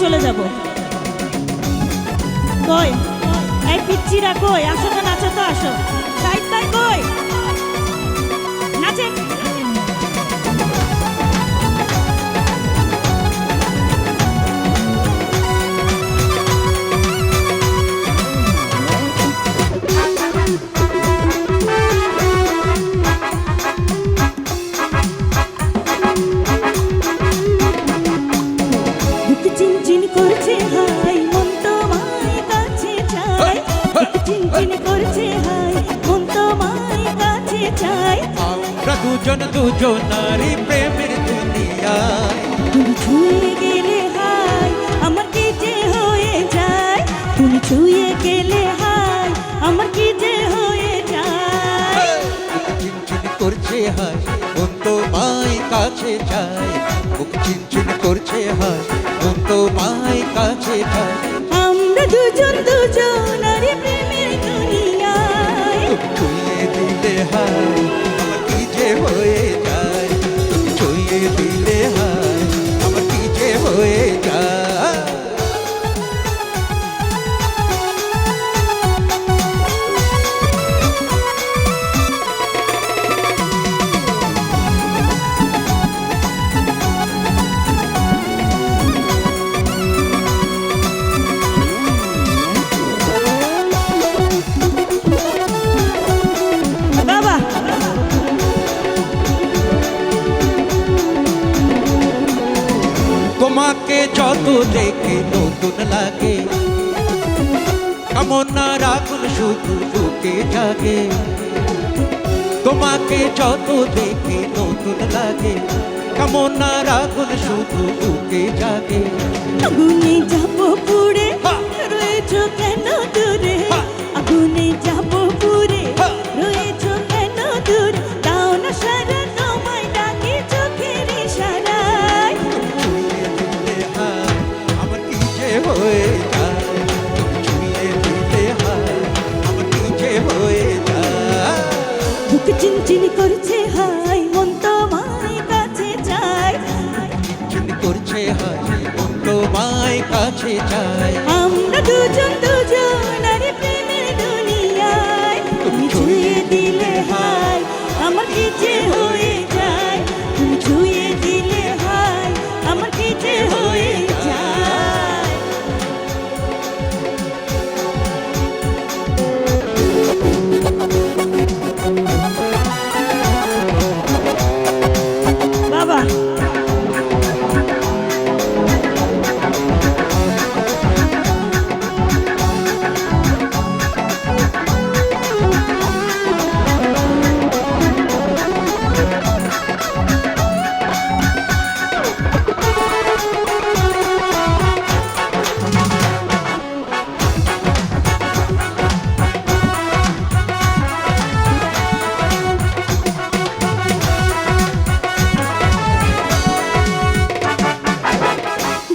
চলে যাব। কই এই পিচ্চিরা কই? আসো তো, নাচো তো, আসো। সাইড বাই কই? নাচে। চিনচিন করছে হাই, মন তোমায় কাছে চাই। চিনচিন করছে হাই, মন তোমায় কাছে চাই। আমরা দুজন দুজনারই প্রেমের দুনিয়ায়। তুমি ছুঁয়ে গেলে হাই, আমার কি যে হয়ে যায়। তুমি ছুঁয়ে গেলে হাই, আমার কি যে হয়ে যায়। চিনচিন করছে হাই, মন তোমায় কাছে চাই। বুক চিনচিন করছে হাই, মন তোমায় কাছে চাই। আমরা দুজন দুজনারই প্রেমের দুনিয়ায়। ছুঁয়ে দিলে হাই, আমার কি যে হয়ে যায়। ছুঁয়ে দিলে হাই, আমার কি যে হয়ে যায়। বাবা তোমাকে যত দেখে নতুন লাগে, কামনার আগুন শুধু বুকে জাগে। তোমাকে যত দেখে নতুন লাগে, কামনার আগুন শুধু বুকে জাগে। আগুনে যাবো পুড়ে, রয়েছো কেন দূরে। আগুনে যাবো পুড়ে, রয়েছো কেন দূরে। তাও না সারা তোমায় ডাকি চোখের ইশারায়। ছুঁয়ে দিলে হায়, আমার কি যে হয়ে যায়। ছুঁয়ে দিলে হায়, আমার কি যে হয়ে যায়। বুক চিনচিন করছে হাই, মন তোমায় কাছে চাই। চিনচিন করছে হায়, মন তোমায় কাছে চায়। আমরা দুজন দুজনারই প্রেমের দুনিয়ায়। তুমি ছুঁয়ে দিলে হাই, আমার কি যে হয়ে যায়। তুমি ছুঁয়ে দিলে হাই, আমার কি যে হয়ে যায়। বাবা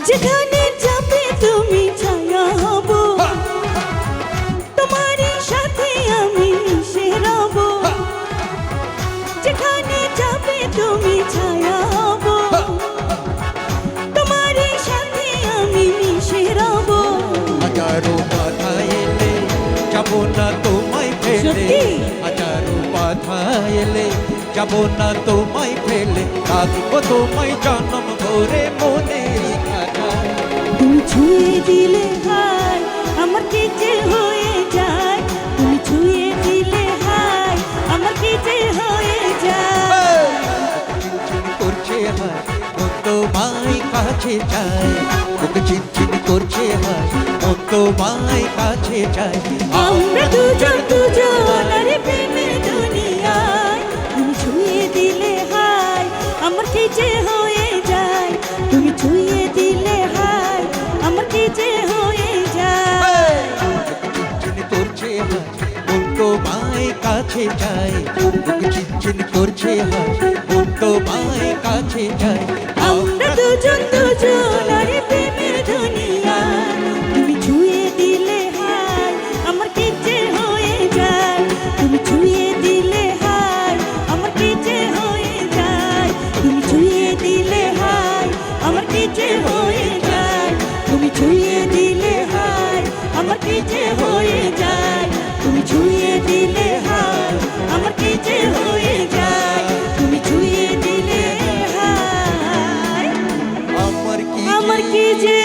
যেখানে যাবে তুমি ছায়া হব, তোমারই সাথে আমি মিশে রব। যেখানে যাবে তুমি ছায়া হব, তোমারই সাথে আমি মিশে রব। হাজারো বাধা এলে যাব না তোমায় ফেলে। সত্যি? হাজারো বাধা এলে যাব না তোমায় ফেলে। থাকবো তোমায় জন্ম ভরে মনেরই খাতায়। তুমি ছুঁয়ে দিলে হাই, আমার কি যে হয়ে যায়। তুমি ছুঁয়ে দিলে হাই, আমার কি যে হয়ে যায়। চিনচিন করছে হায়, মন তোমায় কাছে চায়। বুক চিনচিন করছে হায়, মন তোমায় কাছে চায়। আমরা দুজন দুজনারই প্রেমের দুনিয়ায়। তুমি ছুঁয়ে দিলে হাই, আমার কি যে হয়ে যায়। তুমি ছুঁয়ে দিলে হাই, আমার কি যে হয়ে যায়। চিনচিন করছে হায়, মন তোমায় কাছে চায়। বুক চিনচিন করছে হায়, মন তোমায় কাছে চায়। আমরা দুজন দুজনারই প্রেমের দুনিয়ায়। তুমি ছুঁয়ে দিলে হাই, আমার কি যে হয়ে যায়। তুমি ছুঁয়ে দিলে হাই, আমার কি যে হয়ে যায়। তুমি ছুঁয়ে দিলে হাই, আমার কি যে হয়ে যায়। তুমি আমার কি যে